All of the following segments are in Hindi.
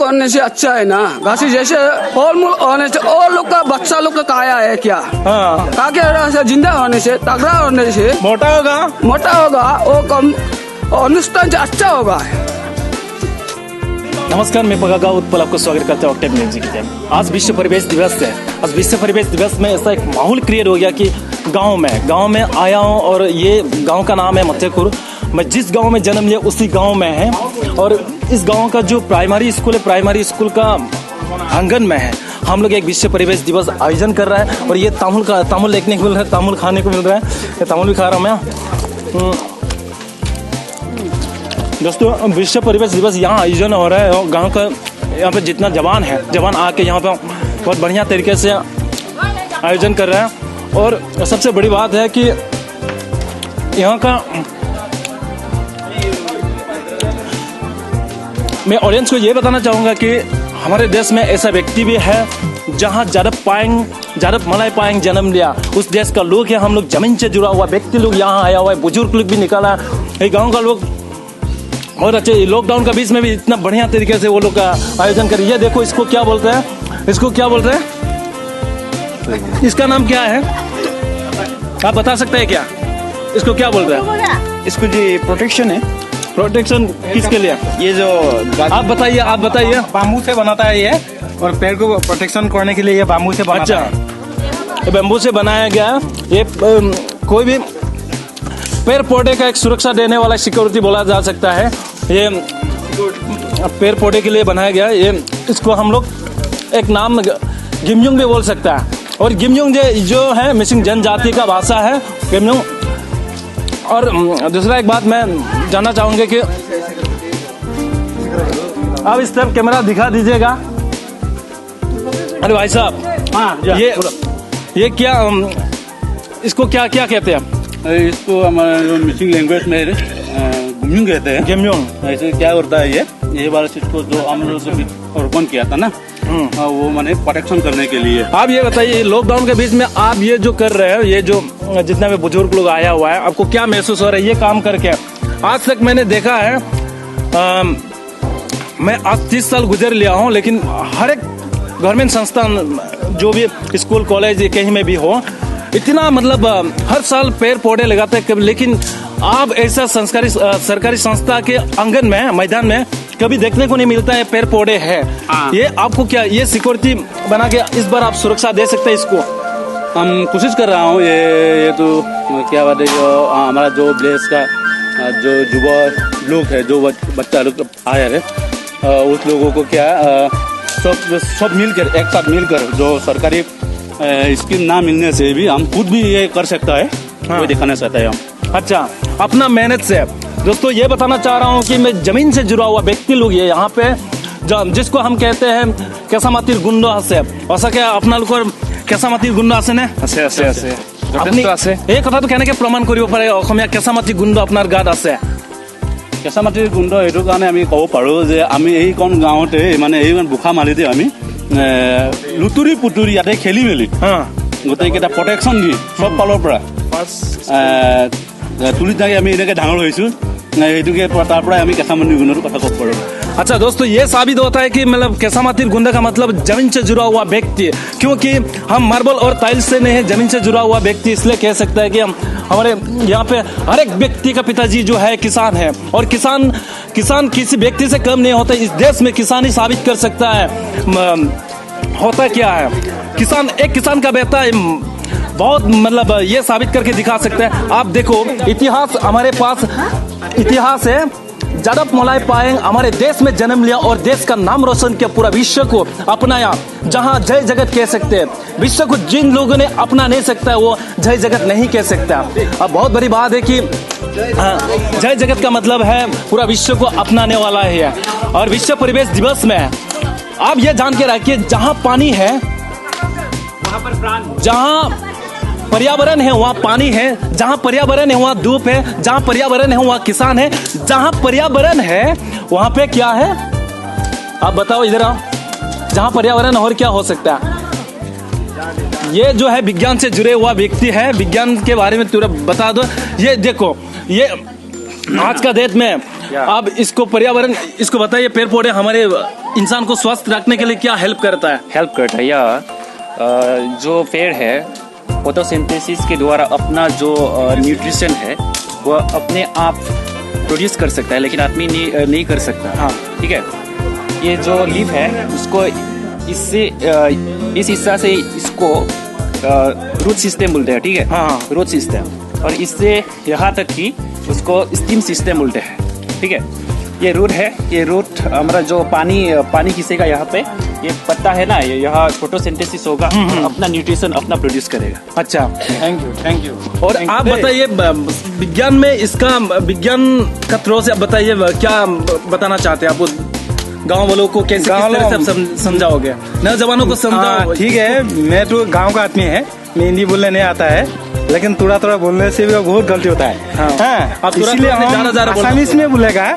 करने से अच्छा है ना। घासी जैसे फल मूल होने से और लोग का बच्चा लोग का काया है क्या, हाँ ताकि जिंदा होने से, तगड़ा होने से मोटा होगा वो कम अनुष्ठान से अच्छा होगा। नमस्कार, मैं पगागा उत्पल आपको स्वागत करता हूँ ऑक्टेव न्यूज़ की। आज विश्व परिवेश दिवस है। आज विश्व परिवेश दिवस में ऐसा एक माहौल क्रिएट हो गया कि गांव में आया हूँ और ये गांव का नाम है मत्थेकुर। मैं जिस गांव में जन्म लिया उसी गांव में है और इस गांव का जो प्राइमरी स्कूल है, प्राइमरी स्कूल का आंगन में है हम लोग एक विश्व परिवेश दिवस आयोजन कर रहा है। और ये तामुल देखने को मिल रहा है, तामुल खाने को मिल रहा है। ये तामुल भी खा रहा हूँ मैं। दोस्तों, विश्व परिवेश दिवस यहाँ आयोजन हो रहा है और गांव का यहाँ पे जितना जवान आके यहाँ पे बहुत बढ़िया तरीके से आयोजन कर रहे हैं। और सबसे बड़ी बात है कि यहाँ का मैं ऑडियंस को ये बताना चाहूँगा कि हमारे देश में ऐसा व्यक्ति भी है जहाँ जारप मलाई पाएंग जन्म लिया, उस देश का लोग है। हम लोग जमीन से जुड़ा हुआ व्यक्ति लोग यहाँ आया हुआ है, बुजुर्ग लोग भी निकाला, ये गाँव का लोग बहुत अच्छे। लॉकडाउन का बीच में भी इतना बढ़िया तरीके से वो लोग का आयोजन कर। ये देखो, इसको क्या बोलते हैं, इसका नाम क्या है, आप बता सकते हैं क्या इसको क्या बोलते हैं? इसको जी प्रोटेक्शन है। प्रोटेक्शन किसके लिए? ये जो आप बताइए। बाम्बू से बनाता है ये, और पेड़ को प्रोटेक्शन करने के लिए ये बाम्बू से बनाता है। ये बैम्बू से बनाया गया है। ये कोई भी पेड़ पौधे का एक सुरक्षा देने वाला सिक्योरिटी बोला जा सकता है। ये पेड़ पौधे के लिए बनाया गया है। ये इसको हम लोग एक नाम गिमयुंग भी बोल सकता है। और गिमयुंग जो है मिसिंग जनजाति का भाषा है गिमयुंग। और दूसरा एक बात मैं जानना चाहूंगा कि आप इस तरफ कैमरा दिखा दीजिएगा। अरे भाई साहब, हाँ, ये क्या, इसको क्या कहते हैं? इसको हमारे मिसिंग लैंग्वेज में गुम्युंग कहते हैं। गिमयुंग। ऐसे क्या होता है, ये वाला चीज को जो हम लोग अर्पण किया था ना, वो मैंने प्रोटेक्शन करने के लिए। आप ये बताइए, लॉकडाउन के बीच में आप ये जो कर रहे हो, ये जो जितना भी बुजुर्ग लोग आया हुआ है, आपको क्या महसूस हो रहा है ये काम करके? आज तक मैंने देखा है, मैं आज 30 साल गुजर लिया हूँ, लेकिन हर एक गवर्नमेंट संस्थान जो भी स्कूल कॉलेज कहीं में भी हो, इतना मतलब हर साल पेड़ पौधे लगाते हैं। लेकिन आप ऐसा सरकारी संस्था के आंगन में, मैदान में कभी देखने को नहीं मिलता है पेड़ पौधे है। ये आपको क्या, ये सिक्योरिटी बना के इस बार आप सुरक्षा दे सकते हैं इसको? हम कोशिश कर रहा हूँ। ये तो क्या बात है, जो हमारा जो देश का जो युवा लोग है, जो बच्चा लोग आया है, उस लोगों को क्या सब मिलकर, एक साथ मिलकर, जो सरकारी स्कीम ना मिलने से भी हम खुद भी ये कर सकता है। वो दिखाना चाहता है हम। अच्छा, अपना मेहनत से। दोस्तों, ये बताना चाह रहा हूँ कि मैं जमीन से जुड़ा हुआ व्यक्ति लोग ये यहाँ पे जिसको हम कहते हैं केसामातिर गुंडो আছে। সঁচাকে আপোনালোকৰ কেঁচামাটিৰ গুণ্ড আছে নে? আছে। আপুনি এই কথাটো কেনেকৈ প্ৰমাণ কৰিব পাৰে অসমীয়া কেঁচামাটিৰ গুণ্ড আপোনাৰ গাত আছে? কেঁচামাটিৰ গুণ্ড এইটো কাৰণে আমি ক'ব পাৰোঁ যে আমি এইখন গাঁৱতে, মানে এইখন বোকা মালিতে আমি লুতুৰি পুতুৰি ইয়াতে খেলি মেলি গোটেইকেইটা প্ৰটেকশ্যন দি চব ফালৰ পৰা তুলি থাকি আমি এনেকৈ ডাঙৰ হৈছোঁ। সেইটোকে তাৰ পৰাই আমি কেঁচামাটিৰ গুণ্ডৰ কথা ক'ব পাৰোঁ। अच्छा दोस्तों, ये साबित होता है कि मतलब केसामातिर गुंडा का मतलब जमीन से जुड़ा हुआ व्यक्ति, क्योंकि हम मार्बल और टाइल्स से नहीं है, जमीन से जुड़ा हुआ व्यक्ति इसलिए कह सकता है कि हम हमारे यहाँ पे हर एक व्यक्ति का पिताजी जो है किसान है। और किसान किसी व्यक्ति से कम नहीं होता। इस देश में किसान ही साबित कर सकता है होता क्या है। एक किसान का बेटा बहुत मतलब ये साबित करके दिखा सकता है। आप देखो, इतिहास हमारे पास इतिहास है। जारप मलाई पाएंग हमारे देश में जन्म लिया और देश का नाम रोशन किया, पूरा विश्व को अपनाया। जहां जय जगत कह सकते हैं, विश्व को जिन लोगों ने अपना नहीं सकता है वो जय जगत नहीं कह सकता। अब बहुत बड़ी बात है कि जय जगत का मतलब है पूरा विश्व को अपनाने वाला है। और विश्व परिवेश दिवस में आप ये जान के रखिए, जहां पानी है वहां पर प्राण, जहां पर्यावरण है वहाँ पानी है, जहाँ पर्यावरण है वहाँ धूप है, जहाँ पर्यावरण है वहाँ किसान है, जहाँ पर्यावरण है वहाँ पे क्या है? आप बताओ, इधर आओ। जहाँ पर्यावरण और क्या हो सकता है? ये जो है विज्ञान से जुड़े हुआ व्यक्ति है। विज्ञान के बारे में तुरंत बता दो। ये देखो, ये आज का डेट में आप इसको पर्यावरण, इसको बताइए, पेड़ पौधे हमारे इंसान को स्वस्थ रखने के लिए क्या हेल्प करता है? हेल्प करता है। यह जो पेड़ है फोटोसिंथेसिस के द्वारा अपना जो न्यूट्रिशन है वह अपने आप प्रोड्यूस कर सकता है, लेकिन आदमी नहीं कर सकता। हाँ। ठीक है, ये जो लीफ है उसको इससे इस हिस्सा से इसको रूट सिस्टम बोलते हैं। ठीक है, हाँ। रूट सिस्टम, और इससे यहाँ तक कि उसको स्टीम सिस्टम बोलते हैं। ठीक है, ये रूट है, ये रूट हमारा जो पानी खींचेगा यहाँ पे, ये पत्ता है ना, ये यहाँ फोटोसिंथेसिस होगा, अपना न्यूट्रिशन अपना प्रोड्यूस करेगा। अच्छा, थैंक यू। और आप बताइए विज्ञान में इसका विज्ञान का थ्रो से आप बताइए क्या बताना चाहते हैं आप गांव वालों को, कैसे किस तरह से आप समझाओगे, नौजवानों को समझाओ? ठीक है, मैं तो गांव का आदमी है, मैं हिंदी बोलने नहीं आता है, लेकिन थोड़ा थोड़ा बोलने से भी बहुत गलती होता है। हाँ। आप इसलिए हम आसामीज में बोलेगा।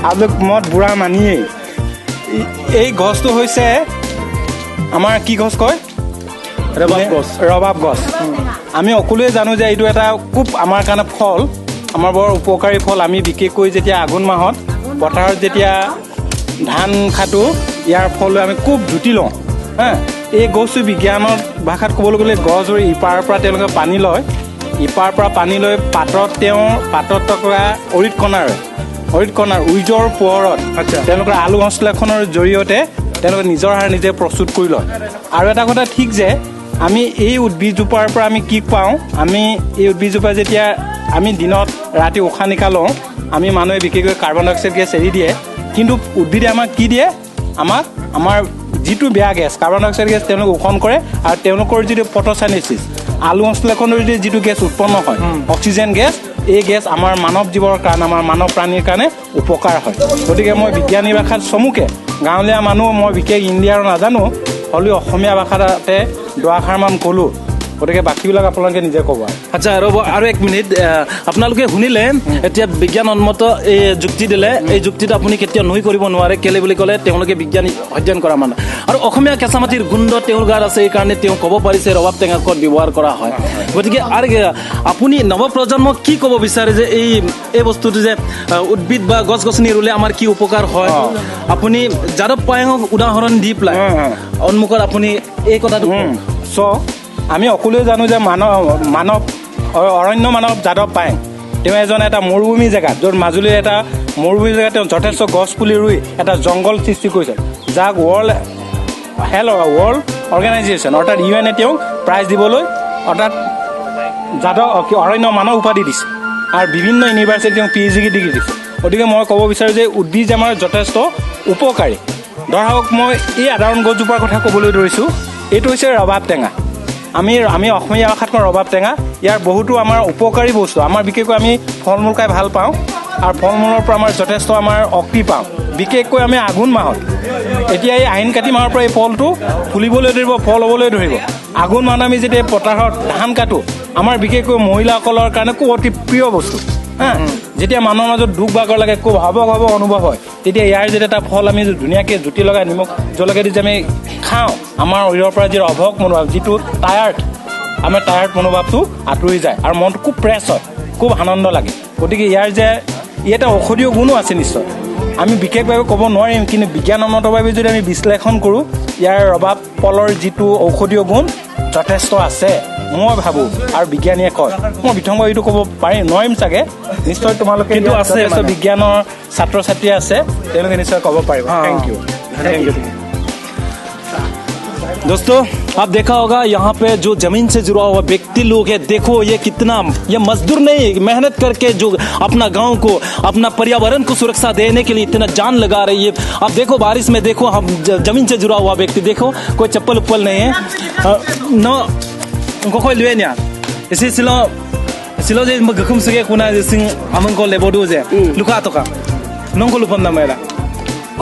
आप लोग मत बुरा मानिए। এই গছটো হৈছে আমাৰ কি গছ কয়? ৰবাব গছ। আমি সকলোৱে জানো যে এইটো এটা খুব আমাৰ কাৰণে ফল, আমাৰ বৰ উপকাৰী ফল। আমি বিশেষকৈ যেতিয়া আঘোণ মাহত পথাৰত যেতিয়া ধান কাটো, ইয়াৰ ফল আমি খুব জুতি লওঁ। এই গছটো বিজ্ঞানৰ ভাষাত ক'বলৈ গ'লে গছৰ ইপাৰৰ পৰা তেওঁলোকে পানী লয়, ইপাৰৰ পৰা পানী লৈ পাতত থকা অৰিত কণাৰ উইজৰ পোহৰত তেওঁলোকৰ আলু সংশ্লেষণৰ জৰিয়তে তেওঁলোকে নিজৰ সাৰ নিজে প্ৰস্তুত কৰি লয়। আৰু এটা কথা ঠিক যে আমি এই উদ্ভিদজোপাৰ পৰা আমি কি পাওঁ, আমি এই উদ্ভিদজোপা যেতিয়া আমি দিনত ৰাতি উশাহ নিশাহ লওঁ, আমি মানুহে বিশেষকৈ কাৰ্বন ডাই অক্সাইড গেছ এৰি দিয়ে, কিন্তু উদ্ভিদে আমাক কি দিয়ে? আমাৰ যিটো বেয়া গেছ কাৰ্বন ডাই অক্সাইড গেছ তেওঁলোকে শোষণ কৰে, আৰু তেওঁলোকৰ যিটো ফটোচাইনেচিছ আলু সংশ্লেষণৰ যিটো গেছ উৎপন্ন হয় অক্সিজেন গেছ, এই গেছ আমাৰ মানৱ জীৱৰ কাৰণে, আমাৰ মানৱ প্ৰাণীৰ কাৰণে উপকাৰ হয়। গতিকে মই বিজ্ঞানী ভাষাত চমুকে, গাঁৱলীয়া মানুহ মই বিশেষ ইণ্ডিয়াৰ নাজানো, হ'লেও অসমীয়া ভাষাতে দুআষাৰমান ক'লোঁ। গতিকে বাকীবিলাক আপোনালোকে নিজে ক'ব। আচ্ছা, ৰ'ব আৰু এক মিনিট। আপোনালোকে শুনিলে এতিয়া বিজ্ঞানসন্মত এই যুক্তি দিলে, এই যুক্তিটো আপুনি কেতিয়াও নুই কৰিব নোৱাৰে। কেলে বুলি ক'লে তেওঁলোকে বিজ্ঞানী অধ্যয়ন কৰা মানুহ, আৰু অসমীয়া কেঁচা মাটিৰ গোন্ধ তেওঁৰ গাত আছে, এইকাৰণে তেওঁ ক'ব পাৰিছে ৰবাব টেঙা ক'ত ব্যৱহাৰ কৰা হয়। গতিকে আৰু আপুনি নৱপ্ৰজন্মক কি ক'ব বিচাৰে যে এই বস্তুটো যে উদ্ভিদ বা গছ গছনি ৰুলে আমাৰ কি উপকাৰ হয়? আপুনি যাদৱ পায়েঙক উদাহৰণ দি পেলাই সন্মুখত আপুনি এই কথাটো আমি সকলোৱে জানো যে অৰণ্য মানৱ যাদৱ পায়েং, তেওঁ এজন এটা মৰুভূমি জেগাত, য'ত মাজুলীৰ এটা মৰুভূমি জেগাত তেওঁ যথেষ্ট গছ পুলি ৰুই এটা জংঘল সৃষ্টি কৰিছে, যাক ৱৰ্ল্ড অৰ্গেনাইজেশ্যন অৰ্থাৎ UN তেওঁক প্ৰাইজ দিবলৈ অৰ্থাৎ অৰণ্য মানৱ উপাধি দিছে, আৰু বিভিন্ন ইউনিভাৰ্চিটি তেওঁক PhD ডিগ্ৰী দিছে। গতিকে মই ক'ব বিচাৰোঁ যে উদ্ভিদ আমাৰ যথেষ্ট উপকাৰী। ধৰা হওক, মই এই সাধাৰণ গছজোপাৰ কথা ক'বলৈ ধৰিছোঁ, এইটো হৈছে ৰবাব টেঙা। আমি অসমীয়া ভাষাত কওঁ ৰবাব টেঙা। ইয়াৰ বহুতো আমাৰ উপকাৰী বস্তু, আমাৰ বিশেষকৈ আমি ফল মূল খাই ভাল পাওঁ, আৰু ফল মূলৰ পৰা আমাৰ যথেষ্ট আমাৰ শক্তি পাওঁ। বিশেষকৈ আমি আঘোণ মাহত, এতিয়া এই আহিন কাতি মাহৰ পৰা এই ফলটো ফুলিবলৈ ধৰিব, ফল হ'বলৈ ধৰিব। আঘোণ মাহত আমি যেতিয়া পথাৰত ধান কাটো, আমাৰ বিশেষকৈ মহিলাসকলৰ কাৰণে খুব অতি প্ৰিয় বস্তু। যেতিয়া মানুহৰ মাজত দুখ ভাগৰ লাগে, খুব হাৱক অনুভৱ হয়, তেতিয়া ইয়াৰ যেতিয়া এটা ফল আমি ধুনীয়াকৈ জুতি লগাই নিমখ জলকীয়া দি যে আমি খাওঁ, আমাৰ শৰীৰৰ পৰা যিটো অভক মনোভাৱ, যিটো আমাৰ টায়াৰ্ড মনোভাৱটো আঁতৰি যায়, আৰু মনটো খুব ফ্ৰেছ হয়, খুব আনন্দ লাগে। গতিকে ইয়াৰ যে এটা ঔষধীয় গুণো আছে নিশ্চয়, আমি বিশেষভাৱে ক'ব নোৱাৰিম, কিন্তু বিজ্ঞানসন্মতভাৱে যদি আমি বিশ্লেষণ কৰোঁ, ইয়াৰ ৰবাব ফলৰ যিটো ঔষধীয় গুণ যথেষ্ট আছে মই ভাবোঁ, আৰু বিজ্ঞানীয়ে কয়। মই বিতংভাৱে এইটো ক'ব নোৱাৰিম চাগে, নিশ্চয় তোমালোকে যথেষ্ট বিজ্ঞানৰ ছাত্ৰ ছাত্ৰী আছে, তেওঁলোকে নিশ্চয় ক'ব পাৰিব। Thank you. दोस्तों, आप देखा होगा यहाँ पे जो जमीन से जुड़ा हुआ व्यक्ति लोग है, देखो ये कितना, ये मजदूर नहीं, मेहनत करके जो अपना गांव को, अपना पर्यावरण को सुरक्षा देने के लिए इतना जान लगा रही है। आप देखो बारिश में, देखो हम जमीन से जुड़ा हुआ व्यक्ति, देखो कोई चप्पल उप्पल नहीं है, no उनको कोई लुए नहीं। इसी सिलो जे गखम सके कुना जिसिंग हमन को लेबोडू जे लुका तो का नंको लुपम ना मेरा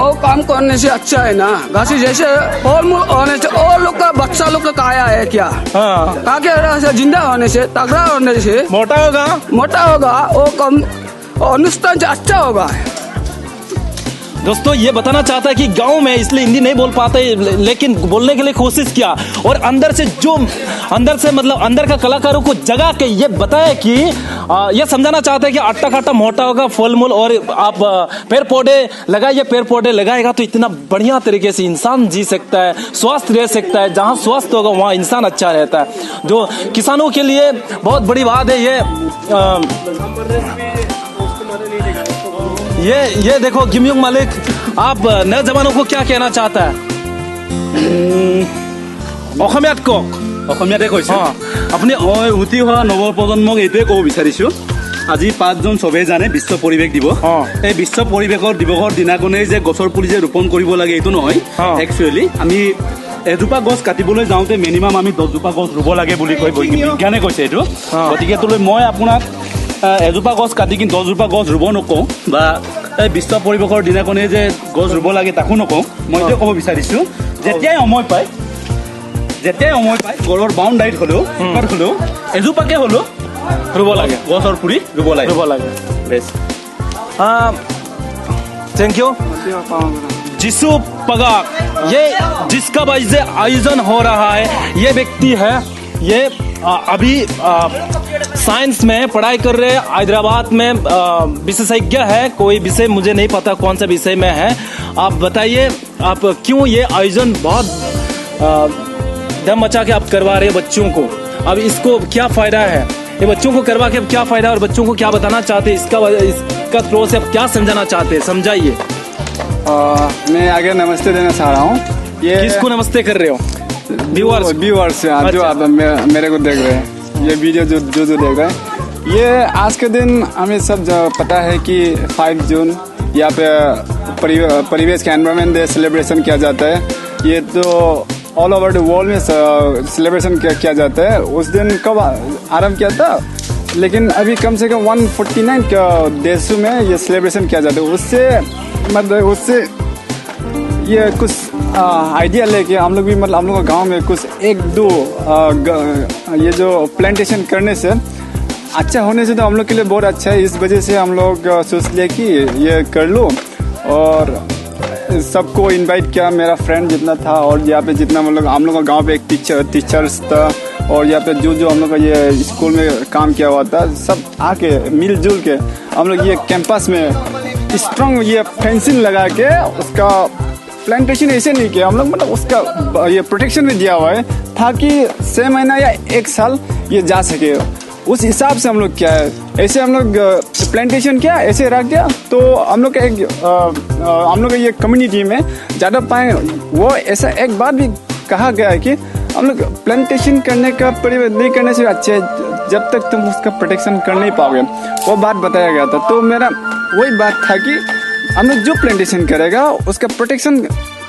और काम करने से अच्छा है ना। घासी जैसे फल मूल होने से और लोग का बच्चा लोग का काया है क्या? क्या जिंदा होने से, तगड़ा होने से मोटा होगा, वो कम अनुष्ठान से अच्छा होगा। दोस्तों ये बताना चाहता है कि गांव में इसलिए हिंदी नहीं बोल पाते, लेकिन बोलने के लिए कोशिश किया और अंदर से मतलब अंदर का कलाकारों को जगा के ये बताया कि ये समझाना चाहता है कि आटा काटा मोटा होगा, फल मूल और आप पेड़ पौधे लगाइए, पेड़ पौधे लगाएगा तो इतना बढ़िया तरीके से इंसान जी सकता है, स्वस्थ रह सकता है। जहाँ स्वस्थ होगा वहाँ इंसान अच्छा रहता है, जो किसानों के लिए बहुत बड़ी बात है। ये देखो गिमयुंग मालिक, आप नए जवानों को क्या कहना चाहता है? অসমীয়াত কওক। অসমীয়াতে কৈছো। আপুনি মই উঠি অহা নৱপ্ৰজন্মক এইটোৱে ক'ব বিচাৰিছো, আজি 5 জুন চবেই জানে বিশ্ব পৰিৱেশ দিৱস। এই বিশ্ব পৰিৱেশৰ দিৱসৰ দিনাখনেই যে গছৰ পুলি যে ৰোপণ কৰিব লাগে এইটো নহয়। একচুৱেলি আমি এজোপা গছ কাটিবলৈ যাওঁতে মিনিমাম আমি 10 জোপা গছ ৰুব লাগে বুলি কয়, বিজ্ঞানে কৈছে এইটো। গতিকে মই আপোনাক এজোপা গছ কাটি কিন্তু 10 জোপা গছ ৰুব নকওঁ, বা এই বিশ্ব পৰিৱেশৰ দিনাখনেই যে গছ ৰুব লাগে তাকো নকওঁ। মই এইটোৱে ক'ব বিচাৰিছো, যেতিয়াই সময় পায় ঘৰৰ বাউণ্ডাৰীত হ'লেও এজোপাকে হ'লেও ৰুব লাগে, গছৰ পুলি ৰুব লাগে। বেছ थैंक यू। जिसु पगाक, ये जिसका आयोजन हो रहा है, ये व्यक्ति है, ये अभी साइंस में पढ़ाई कर रहे हैं, हैदराबाद में विशेषज्ञ है। कोई विषय मुझे नहीं पता कौन सा विषय में है। आप बताइए आप क्यों ये आयोजन बहुत दम मचा के आप करवा रहे हैं बच्चों को? अब इसको क्या फायदा है, ये बच्चों को करवा के अब क्या फायदा है और बच्चों को क्या बताना चाहते हैं, इसका थ्रो से आप क्या समझाना चाहते हैं, समझाइए। मैं आगे नमस्ते देना चाह रहा हूँ। ये किसको नमस्ते कर रहे हो? व्यूअर्स जो आप मेरे को देख रहे हैं, ये वीडियो जो देख रहे हैं, ये आज के दिन हमें सब पता है कि 5 जून यहाँ पे परिवेश का एनवायरनमेंट डे सेलिब्रेशन किया जाता है। ये तो ऑल ओवर द वर्ल्ड में सेलिब्रेशन किया जाता है। उस दिन कब आरम्भ किया था, लेकिन अभी कम से कम 149 देशों में ये सेलिब्रेशन किया जाता है। उससे ये कुछ आइडिया लेके हम लोग भी मतलब हम लोग का गाँव में कुछ 1-2 ये जो प्लांटेशन करने से अच्छा होने से तो हम लोग के लिए बहुत अच्छा है। इस वजह से हम लोग सोच लिए कि ये कर लो और सबको इनवाइट किया, मेरा फ्रेंड जितना था और यहाँ पे जितना मतलब हम लोग का गांव पे एक टीचर्स था और यहाँ पे जो हम लोग का ये स्कूल में काम किया हुआ था, सब आके मिलजुल के हम लोग ये कैंपस में स्ट्रॉन्ग ये फेंसिंग लगा के उसका प्लांटेशन ऐसे नहीं किया हम लोग, मतलब उसका ये प्रोटेक्शन भी दिया हुआ है ताकि 6 महीना या 1 साल ये जा सके। उस हिसाब से हम लोग क्या है, ऐसे हम लोग प्लांटेशन किया, ऐसे रख दिया तो हम लोग का हम लोग ये कम्युनिटी में ज़्यादा पाए। वो ऐसा एक बात भी कहा गया है कि हम लोग प्लांटेशन करने का नहीं करने से अच्छे है जब तक तुम उसका प्रोटेक्शन कर नहीं पाओगे, वो बात बताया गया था। तो मेरा वही बात था कि हम लोग जो प्लांटेशन करेगा उसका प्रोटेक्शन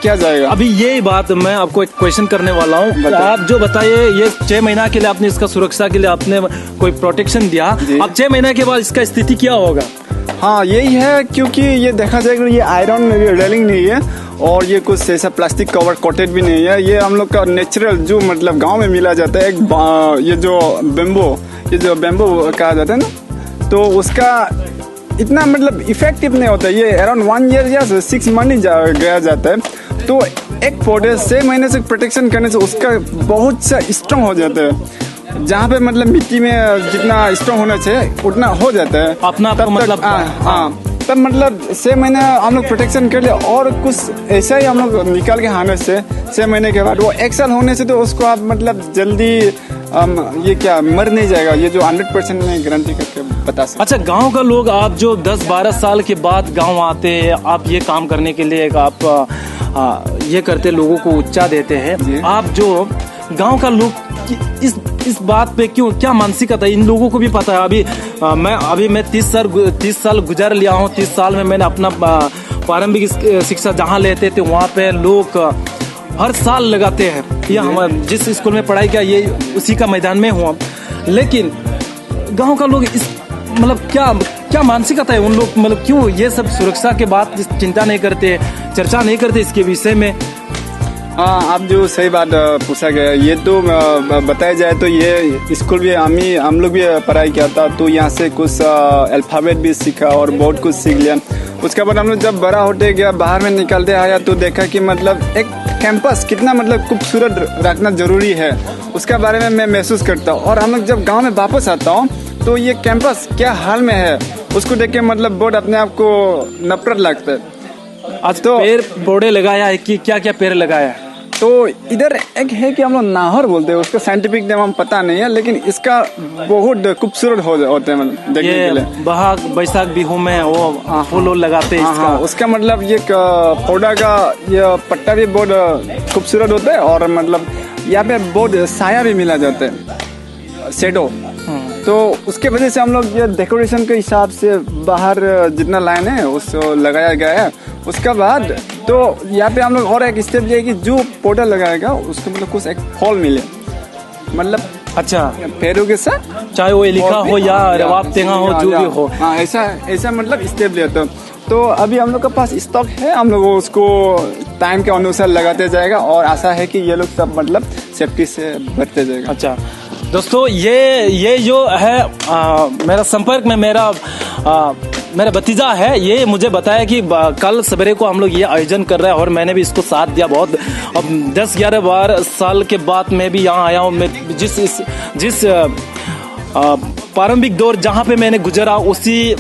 किया जाएगा। अभी यही बात मैं आपको एक क्वेश्चन करने वाला हूँ। आप जो बताइए ये 6 महीना के लिए आपने इसका सुरक्षा के लिए आपने कोई प्रोटेक्शन दिया, अब 6 महीने के बाद इसका स्थिति क्या होगा? हाँ यही है, क्योंकि ये देखा जाएगा ये आयरन रेलिंग नहीं है और ये कुछ ऐसा प्लास्टिक कवर कोटेड भी नहीं है। ये हम लोग का नेचुरल जो मतलब गांव में मिला जाता है ये जो बेम्बो कहा जाता है ना, तो उसका इतना मतलब इफेक्टिव नहीं होता। ये अराउंड 1 ईयर या 6 मंथ गया जाता है। तो एक पौधे 6 महीने से प्रोटेक्शन करने से उसका बहुत सा स्ट्रॉन्ग हो जाता है। जहाँ पे मतलब मिट्टी में जितना स्ट्रॉन्ग होना चाहिए उतना हो जाता है अपना मतलब। हाँ तब मतलब 6 महीने हम लोग प्रोटेक्शन कर लिया और कुछ ऐसा ही हम लोग निकाल के खाने से 6 महीने के बाद वो 1 साल होने से तो उसको आप मतलब जल्दी ये क्या मर नहीं जाएगा। ये जो 100% में गारंटी करके बता सकते। अच्छा, गांव का लोग आप जो 10-12 साल के बाद गांव आते हैं, आप ये काम करने के लिए आप ये करते लोगों को उत्साह देते हैं, आप जो गांव का लोग इस बात पे क्यों, क्या मानसिकता है इन लोगों को भी पता है? अभी मैं 30 साल गुजार लिया हूँ। 30 साल में मैंने अपना प्रारंभिक शिक्षा जहाँ लेते थे वहाँ पे लोग हर साल लगाते हैं। या हम जिस स्कूल में पढ़ाई किया ये उसी का मैदान में हुआ, लेकिन गांव का लोग इस मतलब क्या मानसिकता है उन लोग, मतलब क्यों ये सब सुरक्षा के बाद चिंता नहीं करते, चर्चा नहीं करते इसके विषय में? हाँ, आप जो सही बात पूछा गया, ये तो बताया जाए तो ये स्कूल भी हम लोग भी पढ़ाई किया था, तो यहाँ से कुछ अल्फाबेट भी सीखा और बहुत कुछ सीख लिया। उसके बाद हम लोग जब बड़ा होते गया, बाहर में निकलते आया तो देखा कि मतलब एक कैंपस कितना मतलब खूबसूरत रखना जरूरी है, उसके बारे में मैं महसूस करता हूँ। और हम लोग जब गाँव में वापस आता हूँ तो ये कैंपस क्या हाल में है, उसको देख के मतलब बहुत अपने आप को नफरत लगता है। आज तो पेड़ पौधे लगाया है कि क्या क्या पेड़ लगाया है? तो इधर एक है कि हम लोग नाहर बोलते हैं, उसका साइंटिफिक नेम हम पता नहीं है, लेकिन इसका बहुत खूबसूरत होते हैं मतलब देखने के लिए। ये बहाग बैसाख बिहू में वो फूल लगाते हैं इसका। हाँ, उसका मतलब ये पौधा का ये पत्ता भी बहुत खूबसूरत होता है और मतलब यहाँ पे बहुत साया भी मिला जाता है, शेडो। तो उसके वजह से हम लोग ये डेकोरेशन के हिसाब से बाहर जितना लाइन है उसको लगाया गया है। उसके बाद तो यहाँ पे हम लोग और एक स्टेप ये है कि जो पौधा लगाएगा उसको मतलब कुछ एक फल मिले, मतलब अच्छा पेड़ों के साथ, चाहे वो लिखा हो या रवाब तेंगा हो, जो भी हो। हाँ, ऐसा मतलब स्टेप लेते। तो अभी हम लोग के पास स्टॉक है, हम लोग उसको टाइम के अनुसार लगाते जाएगा और आशा है कि ये लोग सब मतलब सेफ्टी से बचते जाएगा। अच्छा दोस्तों, ये जो है मेरा संपर्क में मेरा भतीजा है, ये मुझे बताया कि कल सवेरे को हम लोग ये आयोजन कर रहे हैं और मैंने भी इसको साथ दिया। बहुत अब 10-11-12 साल के बाद मैं भी यहाँ आया हूँ। मैं जिस प्रारंभिक दौर जहाँ पे मैंने गुजरा उसी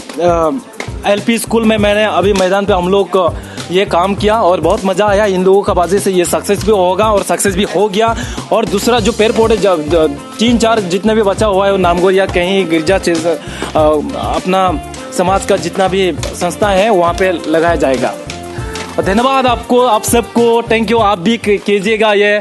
LP स्कूल में मैंने अभी मैदान पे हम लोग ये काम किया और बहुत मजा आया। इन लोगों का वजह से ये सक्सेस भी होगा और सक्सेस भी हो गया। और दूसरा जो पेड़ पौधे 3-4 जितने भी बचा हुआ है वो नामगोर या कहीं गिरजा अपना समाज का जितना भी संस्था है वहाँ पे लगाया जाएगा। धन्यवाद आपको, आप सबको, थैंक यू। आप भी कीजिएगा ये